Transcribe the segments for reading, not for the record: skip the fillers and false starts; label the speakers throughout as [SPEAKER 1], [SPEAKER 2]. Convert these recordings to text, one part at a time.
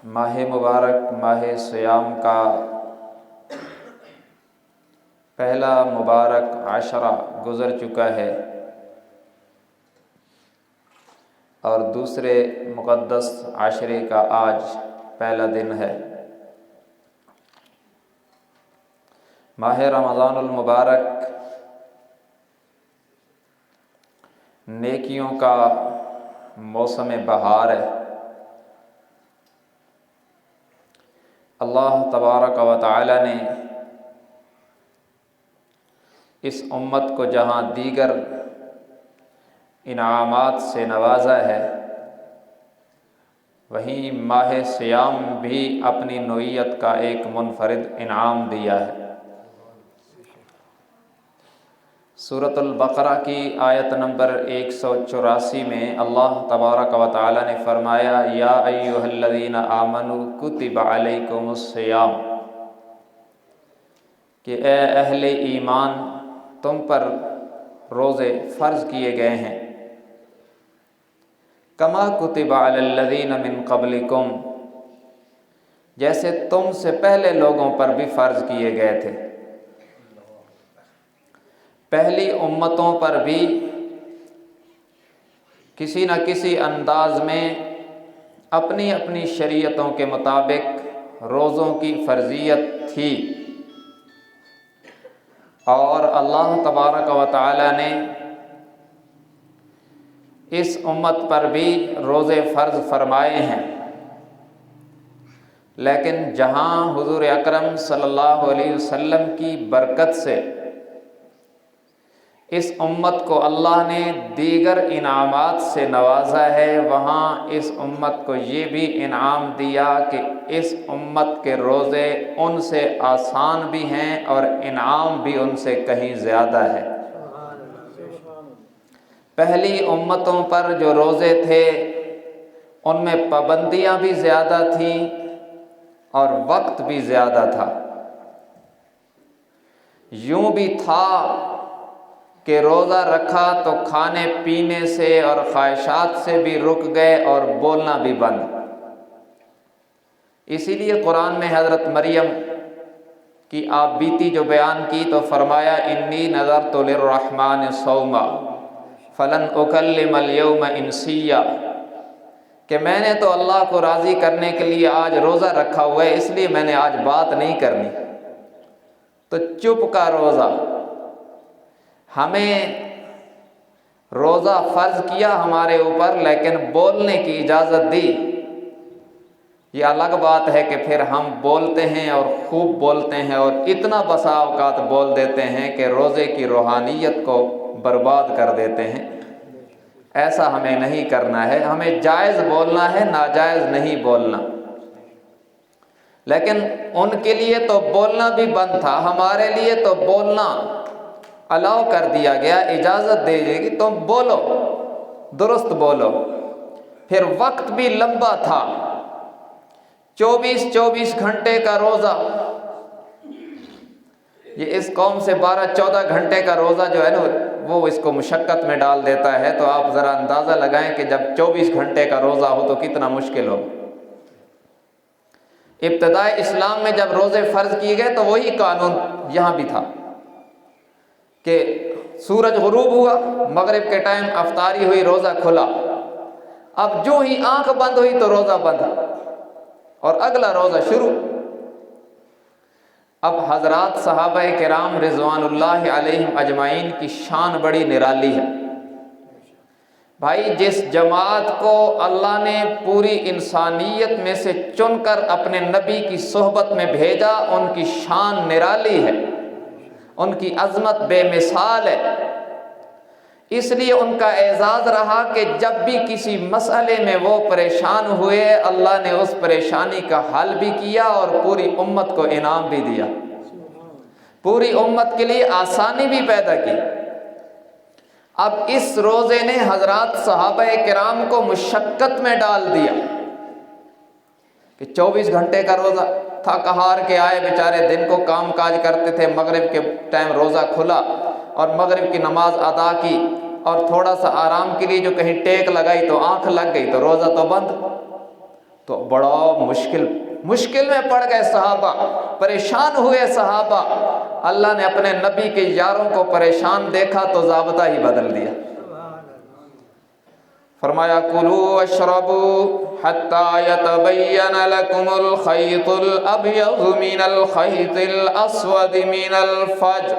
[SPEAKER 1] ماہ مبارک ماہ سیام کا پہلا مبارک عشرہ گزر چکا ہے اور دوسرے مقدس عشرے کا آج پہلا دن ہے۔ ماہ رمضان المبارک نیکیوں کا موسم بہار ہے۔ اللہ تبارک و تعالی نے اس امت کو جہاں دیگر انعامات سے نوازا ہے، وہیں ماہ سیام بھی اپنی نوعیت کا ایک منفرد انعام دیا ہے۔ سورۃ البقرہ کی آیت نمبر 184 میں اللہ تبارک و تعالی نے فرمایا، یا ایھا الذین آمنوا کتب علیکم الصیام، کہ اے اہل ایمان تم پر روزے فرض کیے گئے ہیں، کما کتب علی الذین من قبلکم، جیسے تم سے پہلے لوگوں پر بھی فرض کیے گئے تھے۔ پہلی امتوں پر بھی کسی نہ کسی انداز میں اپنی اپنی شریعتوں کے مطابق روزوں کی فرضیت تھی، اور اللہ تبارک و تعالی نے اس امت پر بھی روزے فرض فرمائے ہیں، لیکن جہاں حضور اکرم صلی اللہ علیہ وسلم کی برکت سے اس امت کو اللہ نے دیگر انعامات سے نوازا ہے، وہاں اس امت کو یہ بھی انعام دیا کہ اس امت کے روزے ان سے آسان بھی ہیں اور انعام بھی ان سے کہیں زیادہ ہے۔ پہلی امتوں پر جو روزے تھے ان میں پابندیاں بھی زیادہ تھیں اور وقت بھی زیادہ تھا۔ یوں بھی تھا کہ روزہ رکھا تو کھانے پینے سے اور خواہشات سے بھی رک گئے اور بولنا بھی بند۔ اسی لیے قرآن میں حضرت مریم کی آپ بیتی جو بیان کی تو فرمایا، انی نذرت للرحمن صوما فلن اکلم اليوم انسیا، کہ میں نے تو اللہ کو راضی کرنے کے لیے آج روزہ رکھا ہوا ہے، اس لیے میں نے آج بات نہیں کرنی۔ تو چپ کا روزہ، ہمیں روزہ فرض کیا ہمارے اوپر لیکن بولنے کی اجازت دی۔ یہ الگ بات ہے کہ پھر ہم بولتے ہیں اور خوب بولتے ہیں اور اتنا بسا اوقات بول دیتے ہیں کہ روزے کی روحانیت کو برباد کر دیتے ہیں۔ ایسا ہمیں نہیں کرنا ہے، ہمیں جائز بولنا ہے، ناجائز نہیں بولنا۔ لیکن ان کے لیے تو بولنا بھی بند تھا، ہمارے لیے تو بولنا الاؤ کر دیا گیا، اجازت دے دی کہ تم بولو، درست بولو۔ پھر وقت بھی لمبا تھا، 24 گھنٹے کا روزہ۔ یہ اس قوم سے 12-14 گھنٹے کا روزہ جو ہے نا وہ اس کو مشقت میں ڈال دیتا ہے، تو آپ ذرا اندازہ لگائیں کہ جب 24 گھنٹے کا روزہ ہو تو کتنا مشکل ہو۔ ابتدائے اسلام میں جب روزے فرض کیے گئے تو وہی قانون یہاں بھی تھا کہ سورج غروب ہوا، مغرب کے ٹائم افطاری ہوئی، روزہ کھلا۔ اب جو ہی آنکھ بند ہوئی تو روزہ بند اور اگلا روزہ شروع۔ اب حضرات صحابہ کرام رضوان اللہ علیہم اجمعین کی شان بڑی نرالی ہے۔ بھائی، جس جماعت کو اللہ نے پوری انسانیت میں سے چن کر اپنے نبی کی صحبت میں بھیجا، ان کی شان نرالی ہے، ان کی عظمت بے مثال ہے۔ اس لیے ان کا اعزاز رہا کہ جب بھی کسی مسئلے میں وہ پریشان ہوئے، اللہ نے اس پریشانی کا حل بھی کیا اور پوری امت کو انعام بھی دیا، پوری امت کے لیے آسانی بھی پیدا کی۔ اب اس روزے نے حضرات صحابہ کرام کو مشقت میں ڈال دیا کہ 24 گھنٹے کا روزہ، تھک ہار کے آئے بیچارے، دن کو کام کاج کرتے تھے، مغرب کے ٹائم روزہ کھلا اور مغرب کی نماز ادا کی اور تھوڑا سا آرام کے لیے جو کہیں ٹیک لگائی تو آنکھ لگ گئی تو روزہ تو بند۔ تو بڑا مشکل میں پڑ گئے صحابہ، پریشان ہوئے صحابہ۔ اللہ نے اپنے نبی کے یاروں کو پریشان دیکھا تو ضابطہ ہی بدل دیا، فرمایا کلوا واشربوا حتى يتبين لكم الخيط الابيض من الخيط الاسود من الفجر۔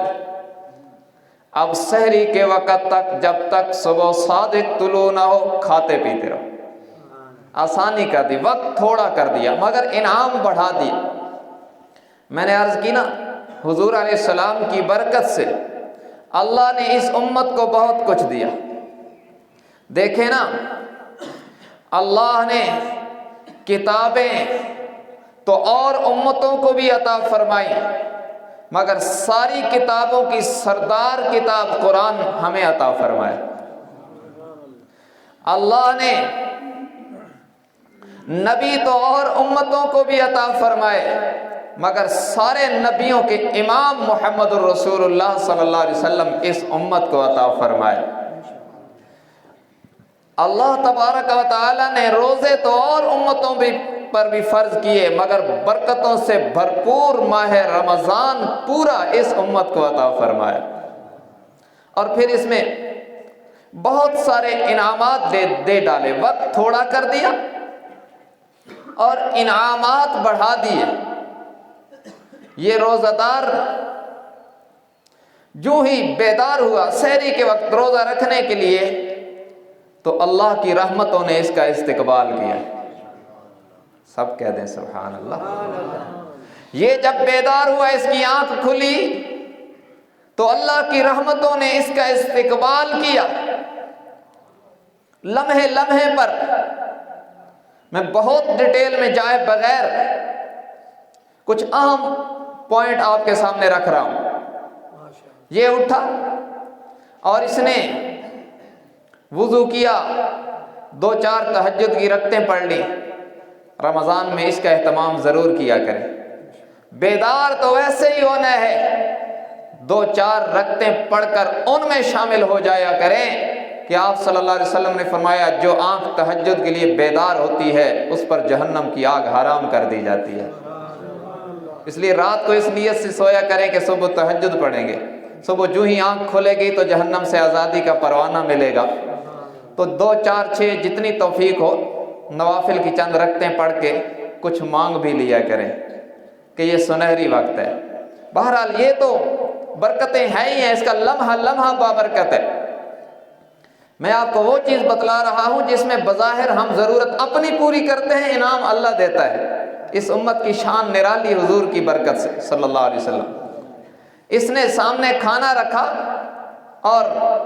[SPEAKER 1] اب سحری کے وقت تک، جب تک صبح صادق طلوع نہ ہو، کھاتے پیتے رہو۔ آسانی کر دی، وقت تھوڑا کر دیا مگر انعام بڑھا دیا۔ میں نے عرض کی نا، حضور علیہ السلام کی برکت سے اللہ نے اس امت کو بہت کچھ دیا۔ دیکھیں نا، اللہ نے کتابیں تو اور امتوں کو بھی عطا فرمائی، مگر ساری کتابوں کی سردار کتاب قرآن ہمیں عطا فرمایا۔ اللہ نے نبی تو اور امتوں کو بھی عطا فرمائے، مگر سارے نبیوں کے امام محمد الرسول اللہ صلی اللہ علیہ وسلم اس امت کو عطا فرمائے۔ اللہ تبارک و تعالی نے روزے تو اور امتوں پر بھی فرض کیے، مگر برکتوں سے بھرپور ماہ رمضان پورا اس امت کو عطا فرمایا، اور پھر اس میں بہت سارے انعامات دے ڈالے۔ وقت تھوڑا کر دیا اور انعامات بڑھا دیے۔ یہ روزہ دار جو ہی بیدار ہوا سحری کے وقت روزہ رکھنے کے لیے، تو اللہ کی رحمتوں نے اس کا استقبال کیا۔ سب کہہ دیں سبحان اللہ۔ یہ جب بیدار ہوا، اس کی آنکھ کھلی، تو اللہ کی رحمتوں نے اس کا استقبال کیا۔ لمحے لمحے پر، میں بہت ڈیٹیل میں جائے بغیر کچھ اہم پوائنٹ آپ کے سامنے رکھ رہا ہوں۔ یہ اٹھا اور اس نے وضو کیا، 2-4 تہجد کی رکعتیں پڑھ لی۔ رمضان میں اس کا اہتمام ضرور کیا کریں۔ بیدار تو ویسے ہی ہونا ہے، 2-4 رکعتیں پڑھ کر ان میں شامل ہو جایا کریں کہ آپ صلی اللہ علیہ وسلم نے فرمایا جو آنکھ تہجد کے لیے بیدار ہوتی ہے اس پر جہنم کی آگ حرام کر دی جاتی ہے۔ اس لیے رات کو اس نیت سے سویا کریں کہ صبح تہجد پڑھیں گے، صبح جو ہی آنکھ کھلے گی تو جہنم سے آزادی کا پروانہ ملے گا۔ تو 2-4-6 جتنی توفیق ہو، نوافل کی چند رکعتیں پڑھ کے کچھ مانگ بھی لیا کریں کہ یہ سنہری وقت ہے۔ بہرحال یہ تو برکتیں ہیں ہی ہیں، اس کا لمحہ لمحہ بابرکت ہے۔ میں آپ کو وہ چیز بتلا رہا ہوں جس میں بظاہر ہم ضرورت اپنی پوری کرتے ہیں، انعام اللہ دیتا ہے۔ اس امت کی شان نرالی حضور کی برکت سے صلی اللہ علیہ وسلم۔ اس نے سامنے کھانا رکھا اور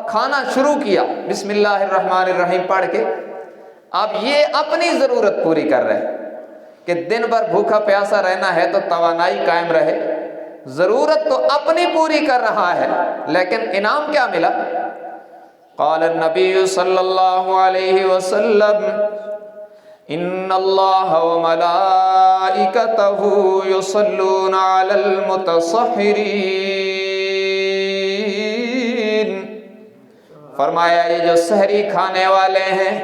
[SPEAKER 1] کھانا شروع کیا بسم اللہ الرحمن الرحیم پڑھ کے۔ اب یہ اپنی ضرورت پوری کر رہے کہ دن بھر بھوکا پیاسا رہنا ہے تو توانائی قائم رہے، ضرورت تو اپنی پوری کر رہا ہے، لیکن انعام کیا ملا؟ قال النبی صلی اللہ علیہ وسلم ان اللہ وملائکتہ یصلون علی المتصحرین۔ فرمایا یہ جو سحری کھانے والے ہیں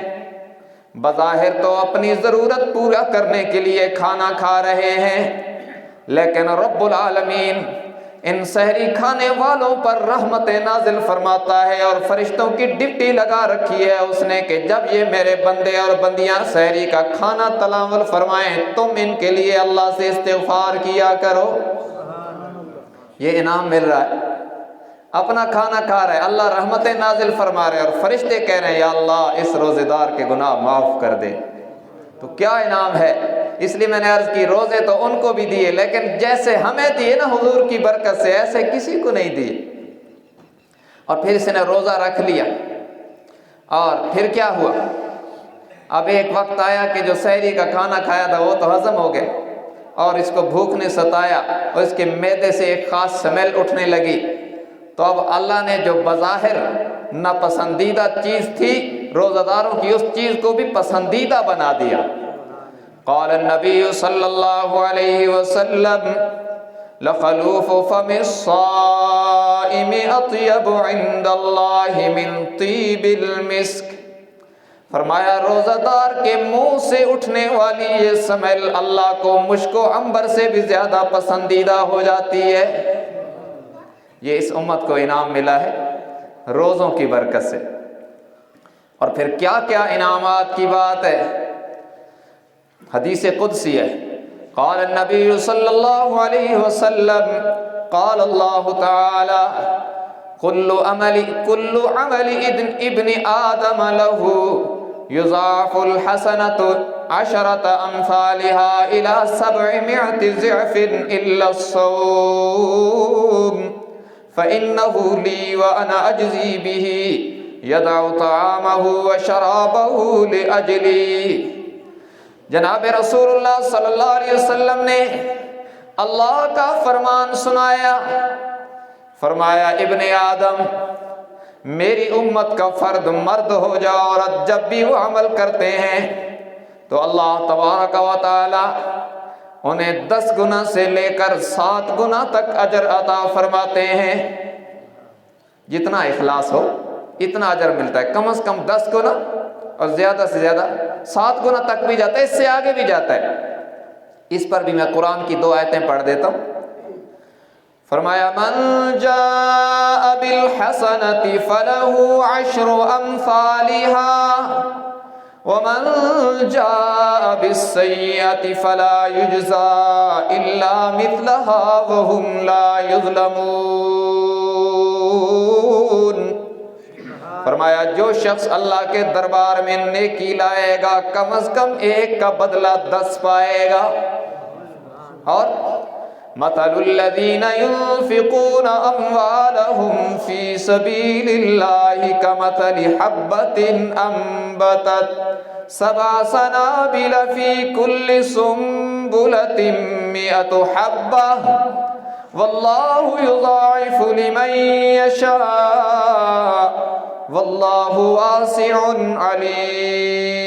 [SPEAKER 1] بظاہر تو اپنی ضرورت پورا کرنے کے لیے کھانا کھا رہے ہیں، لیکن رب العالمین ان سحری کھانے والوں پر رحمت نازل فرماتا ہے، اور فرشتوں کی ڈپٹی لگا رکھی ہے اس نے کہ جب یہ میرے بندے اور بندیاں سحری کا کھانا تناول فرمائیں تم ان کے لیے اللہ سے استغفار کیا کرو۔ یہ انعام مل رہا ہے، اپنا کھانا کھا رہے، اللہ رحمتیں نازل فرما رہے، اور فرشتے کہہ رہے ہیں یا اللہ اس روزے دار کے گناہ معاف کر دے۔ تو کیا انعام ہے؟ اس لیے میں نے عرض کی روزے تو ان کو بھی دیے، لیکن جیسے ہمیں دیے نا حضور کی برکت سے، ایسے کسی کو نہیں دیے۔ اور پھر اس نے روزہ رکھ لیا، اور پھر کیا ہوا؟ اب ایک وقت آیا کہ جو سحری کا کھانا کھایا تھا وہ تو ہضم ہو گئے، اور اس کو بھوک نے ستایا اور اس کے معدے سے ایک خاص سمیل اٹھنے لگی۔ تو اب اللہ نے جو بظاہر ناپسندیدہ چیز تھی روزہ داروں کی، اس چیز کو بھی پسندیدہ بنا دیا۔ قال النبی صلی اللہ علیہ وسلم لخلوف فم الصائم اطیب عند اللہ من طیب المسک فرمایا روزہ دار کے منہ سے اٹھنے والی یہ سمیل اللہ کو مشک و عنبر سے بھی زیادہ پسندیدہ ہو جاتی ہے۔ یہ اس امت کو انعام ملا ہے روزوں کی برکت سے۔ اور پھر کیا کیا انعامات کی بات ہے، حدیث قدسی ہے، قال النبی صلی اللہ علیہ وسلم قال اللہ تعالی کل عمل ابن آدم له یضاعف الحسنۃ عشرۃ امثالها الى 700 ضعف الا الصوم فإنه لي وأنا أجزي به يدع طعامه وشرابه لأجلي۔ جناب رسول اللہ صلی اللہ علیہ وسلم نے اللہ کا فرمان سنایا، فرمایا ابن آدم میری امت کا فرد مرد ہو جا عورت جب بھی وہ عمل کرتے ہیں تو اللہ تبارک و تعالی انہیں 10 گنا سے لے کر 7 گنا تک اجر عطا فرماتے ہیں۔ جتنا اخلاص ہو اتنا اجر ملتا ہے، کم از کم 10 گنا اور زیادہ سے زیادہ 7 گنا تک بھی جاتا ہے، اس سے آگے بھی جاتا ہے۔ اس پر بھی میں قرآن کی 2 آیتیں پڑھ دیتا ہوں۔ فرمایا من جاء بالحسنۃ فلہ 10 امثالها ومن جاء بالسیئۃ فلا یجزى الا مثلها وهم لا یظلمون۔ فرمایا جو شخص اللہ کے دربار میں نیکی لائے گا کم از کم 1 کا بدلہ 10 پائے گا۔ اور مثل الذین ينفقون اموالهم فی سبیل اللہ کمثل حبۃ انبتت 7 سنابل فی کل سنبلۃ 100 حبۃ واللہ یضاعف لمن یشاء واللہ واسع علیم۔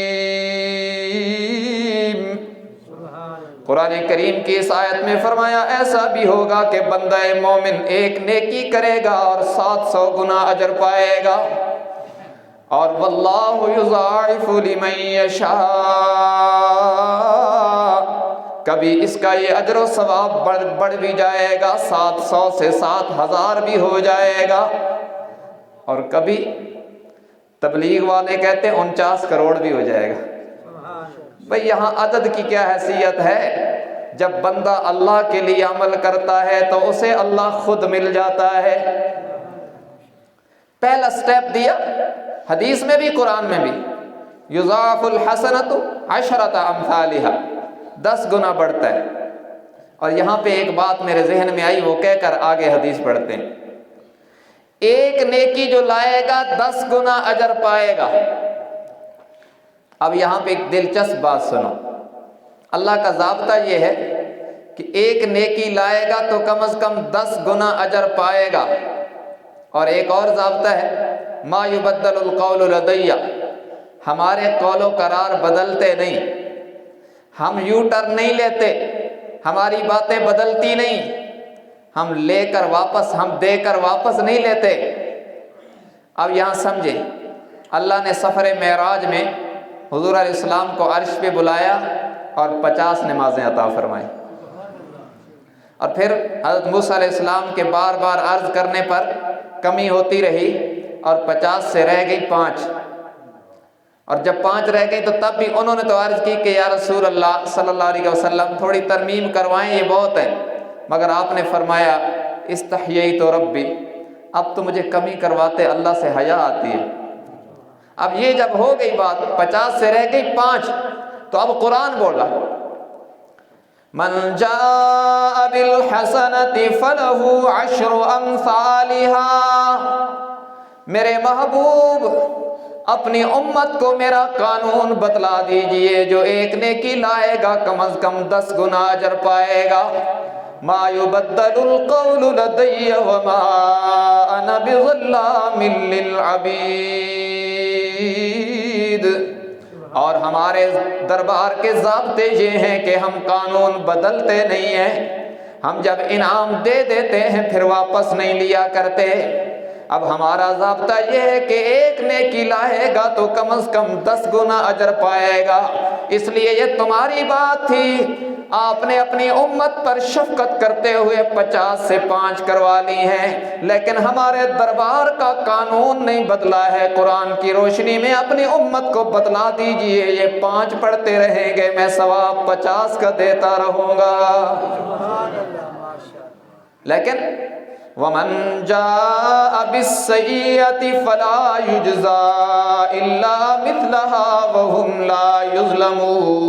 [SPEAKER 1] قرآن کریم کی اس آیت میں فرمایا ایسا بھی ہوگا کہ بندہ مومن ایک نیکی کرے گا اور 700 گنا اجر پائے گا، اور واللہ یضاعف لمن یشاء، کبھی اس کا یہ اجر و ثواب بڑھ بھی جائے گا، 700 سے 7000 بھی ہو جائے گا، اور کبھی تبلیغ والے کہتے ہیں 49 کروڑ بھی ہو جائے گا۔ بھئی یہاں عدد کی کیا حیثیت ہے؟ جب بندہ اللہ کے لیے عمل کرتا ہے تو اسے اللہ خود مل جاتا ہے۔ پہلا سٹیپ دیا حدیث میں بھی قرآن میں بھی، یضاعف الحسنۃ 10 امثالها، 10 گنا بڑھتا ہے۔ اور یہاں پہ ایک بات میرے ذہن میں آئی، وہ کہہ کر آگے حدیث پڑھتے ہیں۔ ایک نیکی جو لائے گا 10 گنا اجر پائے گا۔ اب یہاں پہ ایک دلچسپ بات سنو، اللہ کا ضابطہ یہ ہے کہ ایک نیکی لائے گا تو کم از کم 10 گنا اجر پائے گا، اور ایک اور ضابطہ ہے ما یبدل القول لدی، ہمارے قول و قرار بدلتے نہیں، ہم یو ٹرن نہیں لیتے، ہماری باتیں بدلتی نہیں، ہم لے کر واپس، ہم دے کر واپس نہیں لیتے۔ اب یہاں سمجھیں، اللہ نے سفر معراج میں حضور علیہ السلام کو عرش پہ بلایا اور 50 نمازیں عطا فرمائیں، اور پھر حضرت موسیٰ علیہ السلام کے بار بار عرض کرنے پر کمی ہوتی رہی اور 50 سے رہ گئی 5، اور جب 5 رہ گئی تو تب بھی انہوں نے تو عرض کی کہ یا رسول اللہ صلی اللہ علیہ وسلم تھوڑی ترمیم کروائیں، یہ بہت ہے، مگر آپ نے فرمایا استحییت ربی، اب تو مجھے کمی کرواتے اللہ سے حیا آتی ہے۔ اب یہ جب ہو گئی بات، 50 سے رہ گئی 5، تو اب قرآن بولا من جاء بالحسنۃ فلہ 10 امثالها، میرے محبوب اپنی امت کو میرا قانون بتلا دیجئے، جو ایک نیکی لائے گا کم از کم 10 گنا اجر پائے گا۔ ما یبدل القول لدی وما انا بظلام للعبید، اور ہمارے دربار کے ضابطے یہ ہیں کہ ہم قانون بدلتے نہیں ہیں، ہم جب انعام دے دیتے ہیں پھر واپس نہیں لیا کرتے۔ اب ہمارا ضابطہ یہ ہے کہ ایک نیکی لائے گا تو کم از کم 10 گنا اجر پائے گا۔ اس لیے یہ تمہاری بات تھی، آپ نے اپنی امت پر شفقت کرتے ہوئے 50 سے 5 کروا لی ہیں، لیکن ہمارے دربار کا قانون نہیں بدلا ہے۔ قرآن کی روشنی میں اپنی امت کو بتلا دیجئے، یہ 5 پڑھتے رہیں گے، میں ثواب 50 کا دیتا رہوں گا۔ لیکن وَمَنْ جَاءَ بِالسَّيِّئَةِ فَلَا يُجْزَى إِلَّا مِثْلَهَا وَهُمْ لَا يُظْلَمُونَ۔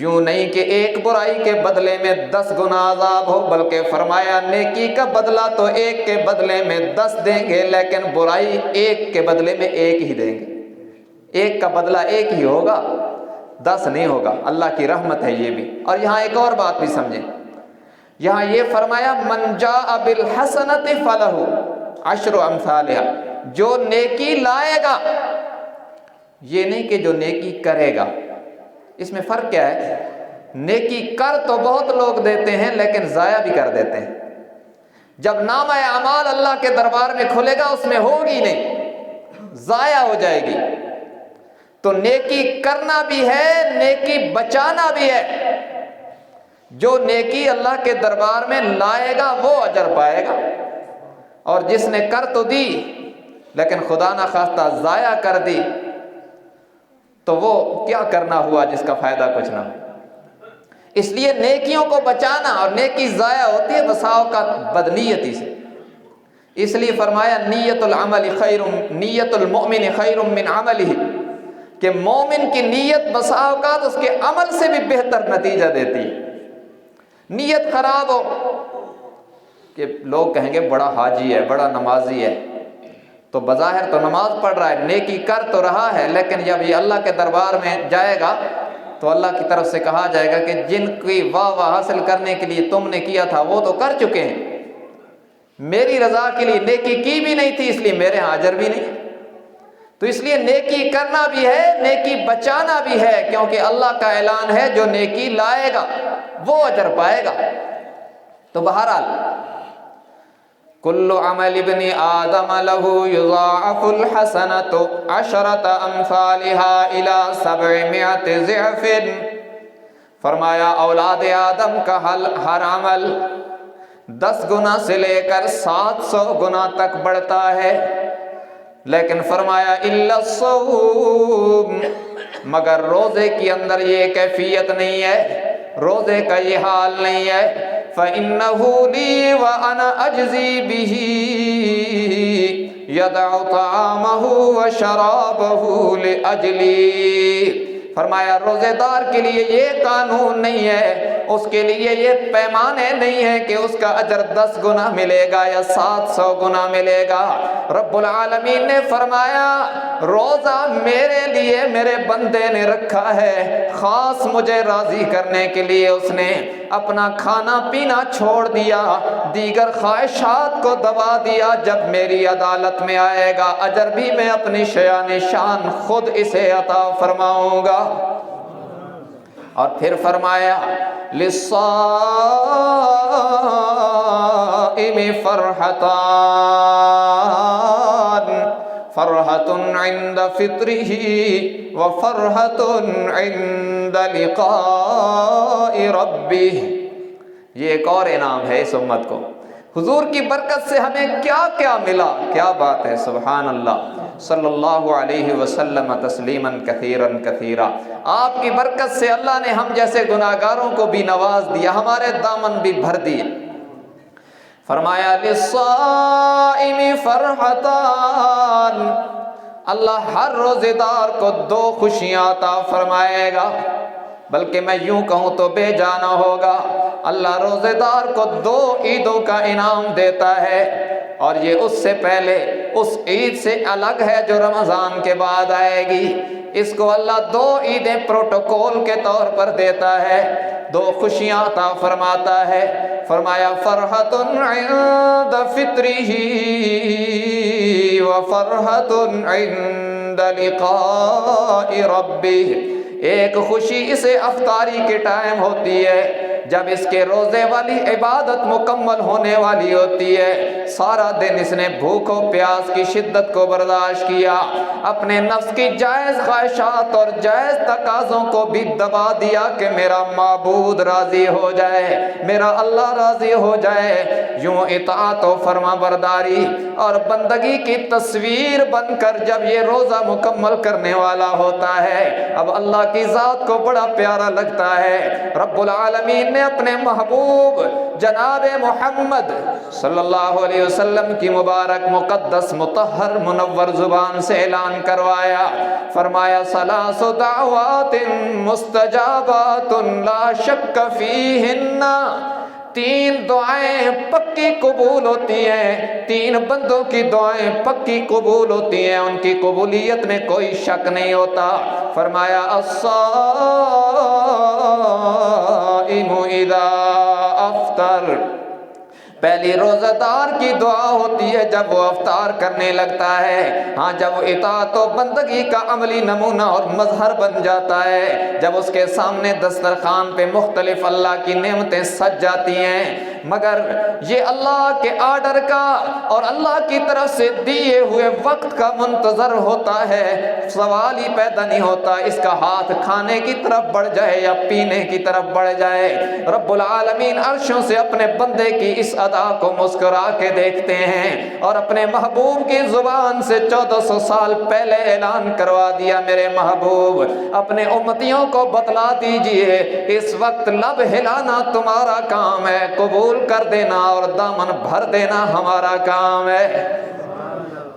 [SPEAKER 1] یوں نہیں کہ ایک برائی کے بدلے میں 10 گنا عذاب ہو، بلکہ فرمایا نیکی کا بدلہ تو ایک کے بدلے میں 10 دیں گے، لیکن برائی ایک کے بدلے میں 1 ہی دیں گے۔ ایک کا بدلہ 1 ہی ہوگا، 10 نہیں ہوگا۔ اللہ کی رحمت ہے یہ بھی۔ اور یہاں ایک اور بات بھی سمجھیں، یہاں یہ فرمایا من جاء بالحسنۃ فلہ 10 امثالها، جو نیکی لائے گا، یہ نہیں کہ جو نیکی کرے گا۔ اس میں فرق کیا ہے؟ نیکی کر تو بہت لوگ دیتے ہیں لیکن ضائع بھی کر دیتے ہیں۔ جب نامہ اعمال اللہ کے دربار میں کھلے گا اس میں ہوگی نہیں، ضائع ہو جائے گی۔ تو نیکی کرنا بھی ہے، نیکی بچانا بھی ہے۔ جو نیکی اللہ کے دربار میں لائے گا وہ اجر پائے گا، اور جس نے کر تو دی لیکن خدا نہ خواستہ ضائع کر دی تو وہ کیا کرنا ہوا جس کا فائدہ کچھ نہ ہو۔ اس لیے نیکیوں کو بچانا، اور نیکی ضائع ہوتی ہے بسا اوقات بدنیتی سے۔ اس لیے فرمایا نیت العمل خیر، نیت المؤمن خیر من عملہ، کہ مومن کی نیت بسا اوقات اس کے عمل سے بھی بہتر نتیجہ دیتی ہے۔ نیت خراب ہو کہ لوگ کہیں گے بڑا حاجی ہے، بڑا نمازی ہے، تو بظاہر تو نماز پڑھ رہا ہے، نیکی کر تو رہا ہے، لیکن جب یہ اللہ کے دربار میں جائے گا تو اللہ کی طرف سے کہا جائے گا کہ جن کی واہ حاصل کرنے کے لیے تم نے کیا تھا وہ تو کر چکے ہیں، میری رضا کے لیے نیکی کی بھی نہیں تھی، اس لیے میرے ہاں اجر بھی نہیں۔ تو اس لیے نیکی کرنا بھی ہے، نیکی بچانا بھی ہے، کیونکہ اللہ کا اعلان ہے جو نیکی لائے گا وہ اجر پائے گا۔ تو بہرحال کل عمل ابن آدم لہ یضاعف الحسنۃ 10 امثالها الى 700 ضعف، فرمایا اولاد آدم کا ہر عمل 10 گنا سے لے کر 700 گنا تک بڑھتا ہے، لیکن فرمایا الا الصوم، مگر روزے کے اندر یہ کیفیت نہیں ہے، روزے کا یہ حال نہیں ہے۔ فَإِنَّهُ لِي وَأَنَا أَجْزِي بِهِ يَدَعُ طَعَامَهُ وَشَرَابَهُ لِأَجْلِي، فرمایا روزے دار کے لیے یہ قانون نہیں ہے، اس کے لیے یہ پیمانے نہیں ہے کہ اس کا اجر 10 گنا ملے گا یا 700 گنا ملے گا۔ رب العالمین نے فرمایا روزہ میرے لیے میرے بندے نے رکھا ہے، خاص مجھے راضی کرنے کے لیے اس نے اپنا کھانا پینا چھوڑ دیا، دیگر خواہشات کو دبا دیا۔ جب میری عدالت میں آئے گا اجر بھی میں اپنی شیان شان خود اسے عطا فرماؤں گا۔ اور پھر فرمایا للصائم فرحتان، فرحۃ عند فطرہ وفرحۃ عند لقاء ربہ۔ یہ ایک اور انعام ہے اس امت کو۔ حضور کی برکت سے ہمیں کیا کیا ملا، کیا بات ہے، سبحان اللہ، صلی اللہ علیہ وسلم تسلیما کثیرا کثیرا۔ آپ کی برکت سے اللہ نے ہم جیسے گناہگاروں کو بھی نواز دیا، ہمارے دامن بھی بھر دیے۔ فرمایا للصائم فرحتان، اللہ ہر روزے دار کو 2 خوشیاں عطا فرمائے گا، بلکہ میں یوں کہوں تو بے جانا ہوگا، اللہ روزے دار کو 2 عیدوں کا انعام دیتا ہے، اور یہ اس سے پہلے اس عید سے الگ ہے جو رمضان کے بعد آئے گی۔ اس کو اللہ 2 عیدیں پروٹوکول کے طور پر دیتا ہے، 2 خوشیاں عطا فرماتا ہے۔ فرمایا فرحۃ عند فطرہ وفرحۃ عند لقاء ربہ، ایک خوشی اسے افطاری کے ٹائم ہوتی ہے، جب اس کے روزے والی عبادت مکمل ہونے والی ہوتی ہے، سارا دن اس نے بھوک و پیاس کی شدت کو برداشت کیا، اپنے نفس کی جائز خواہشات اور جائز تقاضوں کو بھی دبا دیا کہ میرا معبود راضی ہو جائے، میرا اللہ راضی ہو جائے، یوں اطاعت و فرما برداری اور بندگی کی تصویر بن کر جب یہ روزہ مکمل کرنے والا ہوتا ہے، اب اللہ کی ذات کو بڑا پیارا لگتا ہے۔ رب العالمین نے اپنے محبوب جناب محمد صلی اللہ علیہ وسلم کی مبارک مقدس مطہر منور زبان سے اعلان کروایا، فرمایا ثلاث دعوات مستجابات لا شک فیہن، تین دعائیں پکی قبول ہوتی ہیں، تین بندوں کی دعائیں پکی قبول ہوتی ہیں، ان کی قبولیت میں کوئی شک نہیں ہوتا۔ فرمایا الصائم اذا افطر، پہلی روزہ دار کی دعا ہوتی ہے جب وہ افطار کرنے لگتا ہے، ہاں جب وہ اطاعت و بندگی کا عملی نمونہ اور مظہر بن جاتا ہے، جب اس کے سامنے دسترخوان پہ مختلف اللہ کی نعمتیں سج جاتی ہیں، مگر یہ اللہ کے آرڈر کا اور اللہ کی طرف سے دیے ہوئے وقت کا منتظر ہوتا ہے، سوال ہی پیدا نہیں ہوتا اس کا ہاتھ کھانے کی طرف بڑھ جائے یا پینے کی طرف بڑھ جائے۔ رب العالمین عرشوں سے اپنے بندے کی اس ادا کو مسکرا کے دیکھتے ہیں اور اپنے محبوب کی زبان سے 1400 سال پہلے اعلان کروا دیا، میرے محبوب اپنے امتیوں کو بتلا دیجئے اس وقت لب ہلانا تمہارا کام ہے، قبول کر دینا اور دامن بھر دینا ہمارا کام ہے۔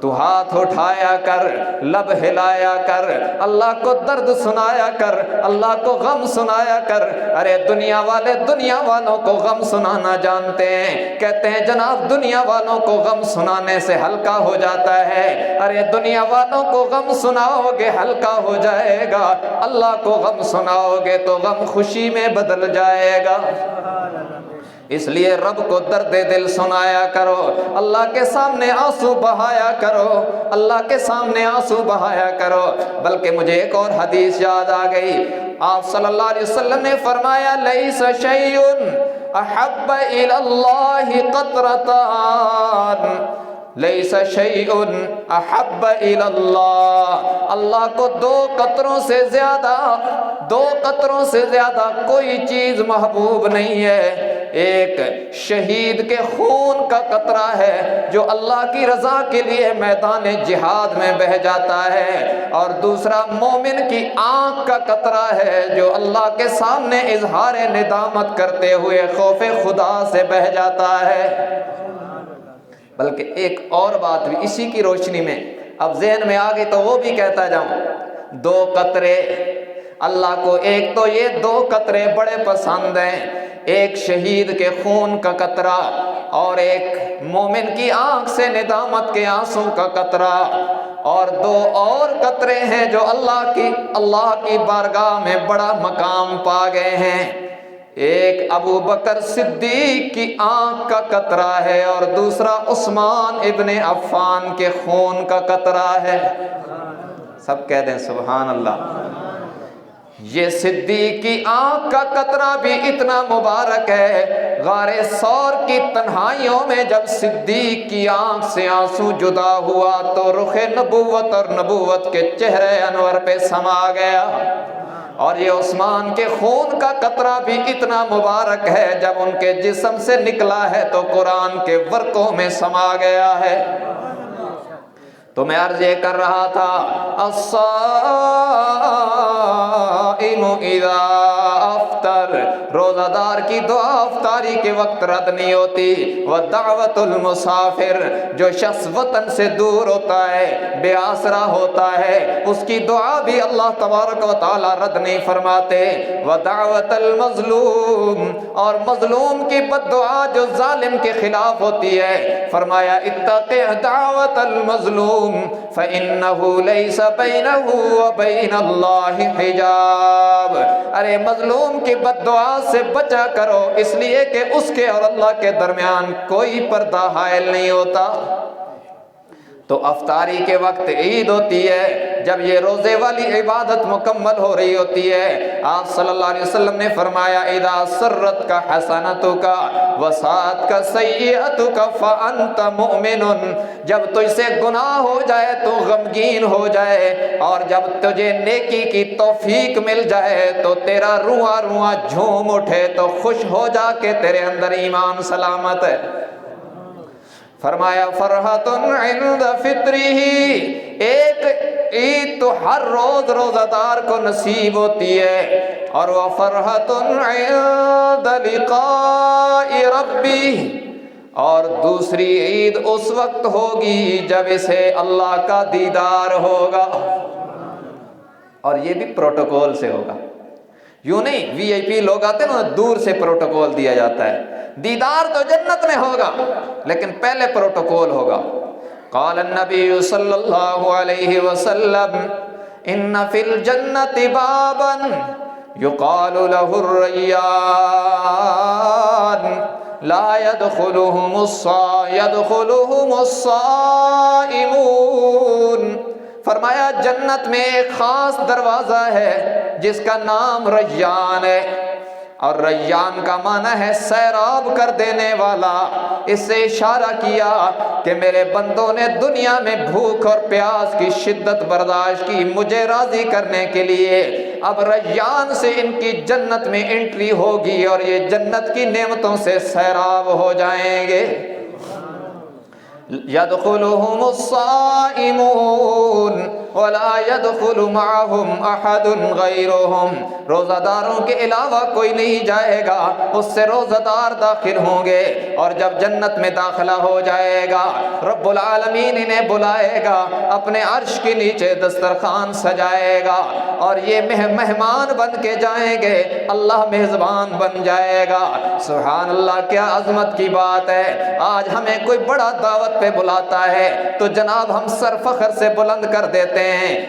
[SPEAKER 1] تو ہاتھ اٹھایا کر، لب ہلایا کر، اللہ کو درد سنایا کر، اللہ کو غم سنایا کر۔ ارے دنیا والے دنیا والوں کو غم سنانا جانتے ہیں، کہتے ہیں جناب دنیا والوں کو غم سنانے سے ہلکا ہو جاتا ہے۔ ارے دنیا والوں کو غم سناؤ گے ہلکا ہو جائے گا، اللہ کو غم سناؤ گے تو غم خوشی میں بدل جائے گا۔ اس لیے رب کو درد دل سنایا کرو، اللہ کے سامنے آنسو بہایا کرو، اللہ کے سامنے آنسو بہایا کرو۔ بلکہ مجھے ایک اور حدیث یاد آ گئی، آپ صلی اللہ علیہ وسلم نے فرمایا لیس شیء احب الی اللہ قطرتان، لیس شیء احب الی اللہ، اللہ کو دو قطروں سے زیادہ کوئی چیز محبوب نہیں ہے۔ ایک شہید کے خون کا قطرہ ہے جو اللہ کی رضا کے لیے میدان جہاد میں بہہ جاتا ہے، اور دوسرا مومن کی آنکھ کا قطرہ ہے جو اللہ کے سامنے اظہار ندامت کرتے ہوئے خوف خدا سے بہہ جاتا ہے۔ بلکہ ایک اور بات بھی اسی کی روشنی میں اب ذہن میں آ گئی تو وہ بھی کہتا جاؤں، دو قطرے اللہ کو، ایک تو یہ دو قطرے بڑے پسند ہیں، ایک شہید کے خون کا قطرہ اور ایک مومن کی آنکھ سے ندامت کے آنسو کا قطرہ، اور دو اور قطرے ہیں جو اللہ کی بارگاہ میں بڑا مقام پا گئے ہیں۔ ایک ابو بکر صدیق کی آنکھ کا قطرہ ہے اور دوسرا عثمان ابن عفان کے خون کا قطرہ ہے۔ سب کہہ دیں سبحان اللہ۔ یہ صدیق کی آنکھ کا قطرہ بھی اتنا مبارک ہے، غار ثور کی تنہائیوں میں جب صدیق کی آنکھ سے آنسو جدا ہوا تو رخ نبوت اور نبوت کے چہرے انور پہ سما گیا۔ اور یہ عثمان کے خون کا قطرہ بھی اتنا مبارک ہے، جب ان کے جسم سے نکلا ہے تو قرآن کے ورقوں میں سما گیا ہے۔ تو میں عرض یہ کر رہا تھا، الصائم اذا افطر، روزہ دار کی دعا افطاری کے وقت رد نہیں ہوتی۔ ودعوت المسافر، جو شخص وطن سے دور ہوتا ہے، بے آسرا ہوتا ہے، اس کی دعا بھی اللہ تبارک و تعالی رد نہیں فرماتے۔ ودعوت المظلوم، اور مظلوم کی بد دعا جو ظالم کے خلاف ہوتی ہے، فرمایا اتق دعوت المظلوم فإنه ليس بينه وبين الله حجاب، ارے مظلوم کی بد دعا سے بچا کرو، اس لیے کہ اس کے اور اللہ کے درمیان کوئی پردہ حائل نہیں ہوتا۔ تو افطاری کے وقت عید ہوتی ہے، جب یہ روزے والی عبادت مکمل ہو رہی ہوتی ہے، آپ صلی اللہ علیہ وسلم نے فرمایا اذا سرت کا حسنتک وساءت کا سیئتک فانت مؤمن، جب تجھ سے گناہ ہو جائے تو غمگین ہو جائے، اور جب تجھے نیکی کی توفیق مل جائے تو تیرا رواں رواں جھوم اٹھے تو خوش ہو جا کہ تیرے اندر ایمان سلامت ہے۔ فرمایا فرحت عند فطرہ، ایک عید تو ہر روز روزہ دار کو نصیب ہوتی ہے، اور وہ فرحت عند لقاء ربہ، اور دوسری عید اس وقت ہوگی جب اسے اللہ کا دیدار ہوگا، اور یہ بھی پروٹوکول سے ہوگا، یوں نہیں وی آئی پی لوگ آتے ہیں نا دور سے پروٹوکول دیا جاتا ہے، دیدار تو جنت میں ہوگا لیکن پہلے پروٹوکول ہوگا۔ قال النبی صلی اللہ علیہ وسلم ان فی الجنت بابا یقال له الریان لا يدخلهم الصائمون، فرمایا جنت میں ایک خاص دروازہ ہے جس کا نام ریان ہے، اور ریان کا معنی ہے سیراب کر دینے والا۔ اس سے اشارہ کیا کہ میرے بندوں نے دنیا میں بھوک اور پیاس کی شدت برداشت کی مجھے راضی کرنے کے لیے، اب ریان سے ان کی جنت میں انٹری ہوگی اور یہ جنت کی نعمتوں سے سیراب ہو جائیں گے۔ يدخلهم الصائمون ولا يدخل معهم احد غيرهم، روزہ داروں کے علاوہ کوئی نہیں جائے گا، اس سے روزہ دار داخل ہوں گے، اور جب جنت میں داخلہ ہو جائے گا رب العالمین انہیں بلائے گا، اپنے عرش کے نیچے دسترخوان سجائے گا، اور یہ مہمان بن کے جائیں گے، اللہ میزبان بن جائے گا۔ سبحان اللہ، کیا عظمت کی بات ہے۔ آج ہمیں کوئی بڑا دعوت پہ بلاتا ہے تو جناب ہم سر فخر سے بلند کر دیتے ہیں،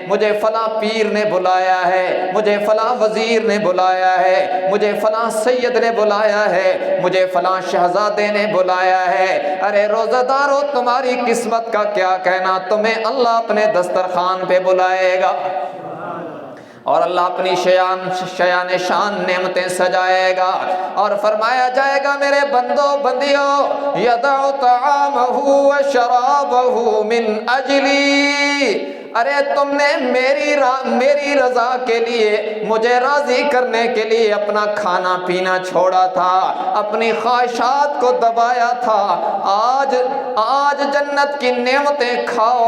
[SPEAKER 1] مجھے فلاں پیر نے بلایا ہے، مجھے فلاں وزیر نے بلایا ہے، مجھے فلاں سید نے بلایا ہے، مجھے فلاں شہزادے نے بلایا ہے۔ ارے روزہ دارو، تمہاری قسمت کا کیا کہنا، تمہیں اللہ اپنے دسترخوان پہ بلائے گا، اور اللہ اپنی شیان شان نعمتیں سجائے گا، اور فرمایا جائے گا میرے بندو بندیو یدع طعامہ و شرابہ من اجلی، ارے تم نے میری رضا کے لیے، مجھے راضی کرنے کے لیے اپنا کھانا پینا چھوڑا تھا، اپنی خواہشات کو دبایا تھا، آج جنت کی نعمتیں کھاؤ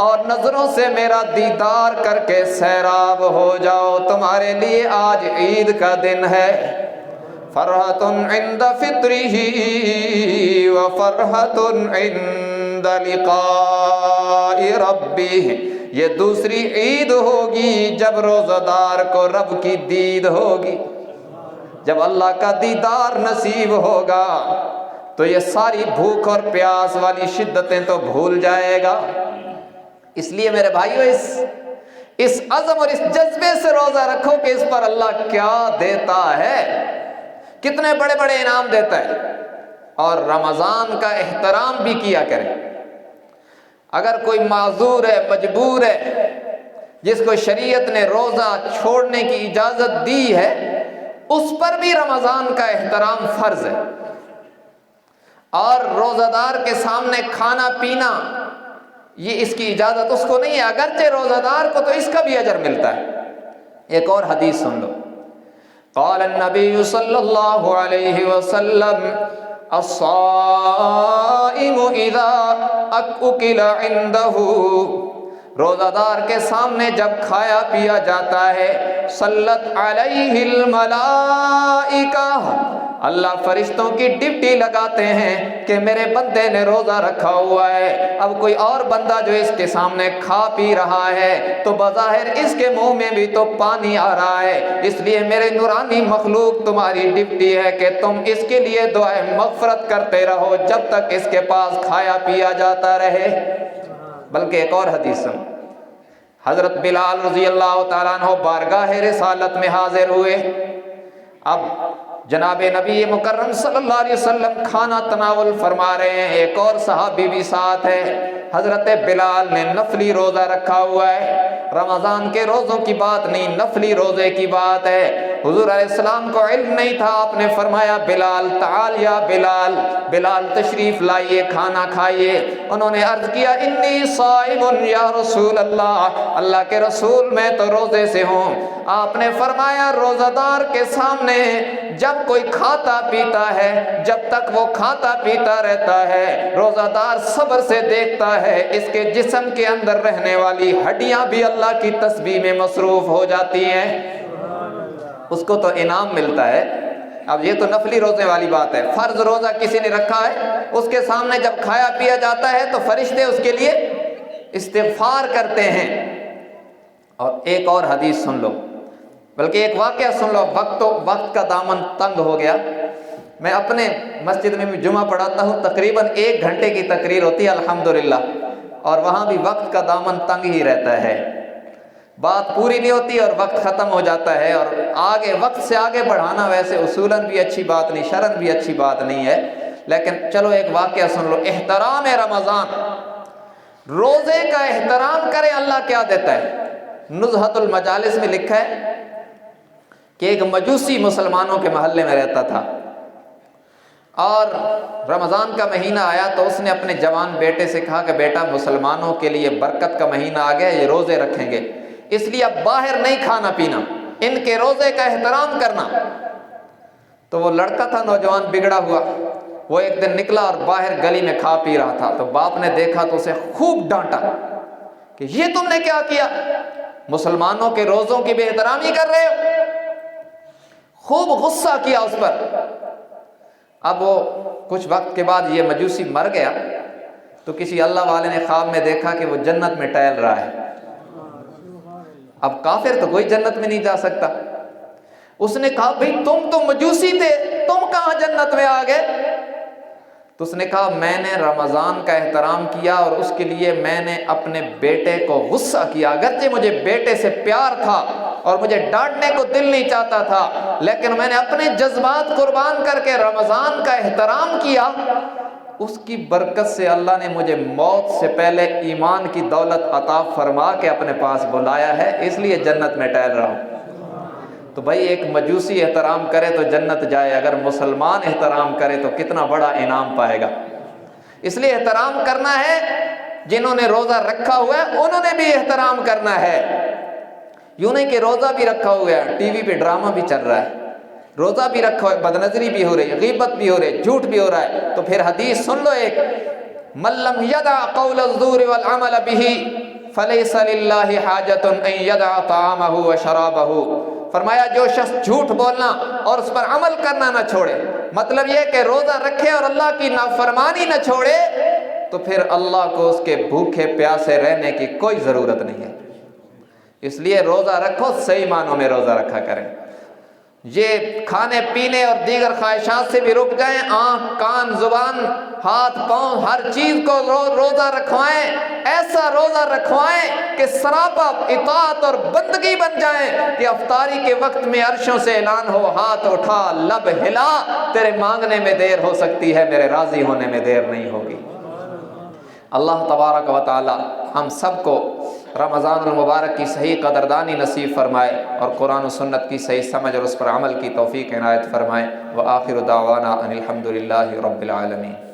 [SPEAKER 1] اور نظروں سے میرا دیدار کر کے سیراب ہو جاؤ، تمہارے لیے آج عید کا دن ہے۔ فرحت عند فطرہ وفرحت عند لقاء ربہ، یہ دوسری عید ہوگی جب روزہ دار کو رب کی دید ہوگی، جب اللہ کا دیدار نصیب ہوگا تو یہ ساری بھوک اور پیاس والی شدتیں تو بھول جائے گا۔ اس لیے میرے بھائیو اس عزم اور اس جذبے سے روزہ رکھو کہ اس پر اللہ کیا دیتا ہے، کتنے بڑے بڑے انعام دیتا ہے، اور رمضان کا احترام بھی کیا کرے۔ اگر کوئی معذور ہے، مجبور ہے، جس کو شریعت نے روزہ چھوڑنے کی اجازت دی ہے، اس پر بھی رمضان کا احترام فرض ہے، اور روزہ دار کے سامنے کھانا پینا یہ اس کی اجازت اس کو نہیں ہے، اگرچہ روزہ دار کو تو اس کا بھی اجر ملتا ہے۔ ایک اور حدیث سن لو، قال النبی صلی اللہ علیہ وسلم الصائم اذا اکل عنده، روزہ دار کے سامنے جب کھایا پیا جاتا ہے، صلت علیہ الملائکہ، اللہ فرشتوں کی ڈیوٹی لگاتے ہیں کہ میرے بندے نے روزہ رکھا ہوا ہے۔ اب کوئی اور بندہ جو اس کے سامنے کھا پی رہا ہے تو بظاہر اس کے منہ میں بھی تو پانی آ رہا ہے، اس لیے میرے نورانی مخلوق تمہاری ڈیوٹی ہے کہ تم اس کے لیے دعائے مغفرت کرتے رہو جب تک اس کے پاس کھایا پیا جاتا رہے۔ بلکہ ایک اور حدیث سن، حضرت بلال رضی اللہ تعالیٰ عنہ بارگاہ رسالت میں حاضر ہوئے، اب جناب نبی مکرم صلی اللہ علیہ وسلم کھانا تناول فرما رہے ہیں، ایک اور صحابی بھی ساتھ ہے، حضرت بلال نے نفلی روزہ رکھا ہوا ہے، رمضان کے روزوں کی بات نہیں، نفلی روزے کی بات ہے۔ حضور علیہ السلام کو علم نہیں تھا، آپ نے فرمایا بلال تعال یا بلال، بلال تشریف لائیے، کھانا کھائیے۔ انہوں نے عرض کیا انی صائم یا رسول اللہ، اللہ کے رسول میں تو روزے سے ہوں۔ آپ نے فرمایا روزہ دار کے سامنے جب کوئی کھاتا پیتا ہے، جب تک وہ کھاتا پیتا رہتا ہے، روزہ دار صبر سے دیکھتا ہے، اس کے جسم کے اندر رہنے والی ہڈیاں بھی اللہ کی تسبیح میں مصروف ہو جاتی ہیں، اس کو تو انعام ملتا ہے۔ اب یہ تو نفلی روزے والی بات ہے، فرض روزہ کسی نے رکھا ہے، اس کے سامنے جب کھایا پیا جاتا ہے تو فرشتے اس کے لیے استغفار کرتے ہیں۔ اور ایک اور حدیث سن لو، بلکہ ایک واقعہ سن لو، وقت کا دامن تنگ ہو گیا۔ میں اپنے مسجد میں بھی جمعہ پڑھاتا ہوں، تقریباً 1 گھنٹے کی تقریر ہوتی ہے الحمدللہ، اور وہاں بھی وقت کا دامن تنگ ہی رہتا ہے، بات پوری نہیں ہوتی اور وقت ختم ہو جاتا ہے، اور آگے وقت سے آگے بڑھانا ویسے اصولاً بھی اچھی بات نہیں، شرعاً بھی اچھی بات نہیں ہے، لیکن چلو ایک واقعہ سن لو۔ احترام رمضان، روزے کا احترام کریں، اللہ کیا دیتا ہے۔ نزہۃ المجالس میں لکھا ہے کہ ایک مجوسی مسلمانوں کے محلے میں رہتا تھا، اور رمضان کا مہینہ آیا تو اس نے اپنے جوان بیٹے سے کہا کہ بیٹا مسلمانوں کے لیے برکت کا مہینہ آ گیا، یہ روزے رکھیں گے، اس لیے اب باہر نہیں کھانا پینا، ان کے روزے کا احترام کرنا۔ تو وہ لڑکا تھا نوجوان بگڑا ہوا، وہ ایک دن نکلا اور باہر گلی میں کھا پی رہا تھا، تو باپ نے دیکھا تو اسے خوب ڈانٹا کہ یہ تم نے کیا کیا، مسلمانوں کے روزوں کی بے احترامی کر رہے ہو، خوب غصہ کیا اس پر۔ اب وہ کچھ وقت کے بعد یہ مجوسی مر گیا تو کسی اللہ والے نے خواب میں دیکھا کہ وہ جنت میں ٹہل رہا ہے۔ اب کافر تو کوئی جنت میں نہیں جا سکتا، اس نے کہا بھئی تم تو مجوسی تھے، تم کہاں جنت میں آ گئے؟ تو اس نے کہا میں نے رمضان کا احترام کیا اور اس کے لیے میں نے اپنے بیٹے کو غصہ کیا، اگرچہ مجھے بیٹے سے پیار تھا اور مجھے ڈانٹنے کو دل نہیں چاہتا تھا، لیکن میں نے اپنے جذبات قربان کر کے رمضان کا احترام کیا، اس کی برکت سے اللہ نے مجھے موت سے پہلے ایمان کی دولت عطا فرما کے اپنے پاس بلایا ہے، اس لیے جنت میں ٹہل رہا ہوں۔ تو بھائی ایک مجوسی احترام کرے تو جنت جائے، اگر مسلمان احترام کرے تو کتنا بڑا انعام پائے گا۔ اس لیے احترام کرنا ہے، جنہوں نے روزہ رکھا ہوا ہے انہوں نے بھی احترام کرنا ہے، یوں نہیں کہ روزہ بھی رکھا ہوا ہے، ٹی وی پہ ڈرامہ بھی چل رہا ہے، روزہ بھی رکھا ہوا ہے، بدنظری بھی ہو رہی ہے، غیبت بھی ہو رہی ہے، جھوٹ بھی ہو رہا ہے، تو پھر حدیث سن لو ایک، من لم یدع قول الزور والعمل به فلیس للہ حاجۃ ان یدع طعامہ وشرابہ، فرمایا جو شخص جھوٹ بولنا اور اس پر عمل کرنا نہ چھوڑے، مطلب یہ کہ روزہ رکھے اور اللہ کی نافرمانی نہ چھوڑے، تو پھر اللہ کو اس کے بھوکے پیاسے رہنے کی کوئی ضرورت نہیں ہے۔ اس لیے روزہ رکھو، صحیح معنوں میں روزہ رکھا کریں، یہ کھانے پینے اور دیگر خواہشات سے بھی رک جائیں، آنکھ کان زبان ہاتھ پاؤں ہر چیز کو روزہ رکھوائیں، ایسا روزہ رکھوائیں کہ سراپا اطاعت اور بندگی بن جائیں، کہ افطاری کے وقت میں عرشوں سے اعلان ہو ہاتھ اٹھا لب ہلا، تیرے مانگنے میں دیر ہو سکتی ہے، میرے راضی ہونے میں دیر نہیں ہوگی۔ اللہ تبارک و تعالی ہم سب کو رمضان المبارک کی صحیح قدردانی نصیب فرمائے اور قرآن و سنت کی صحیح سمجھ اور اس پر عمل کی توفیق عنایت فرمائے۔ وآخر دعوانا ان الحمد للہ رب العالمین۔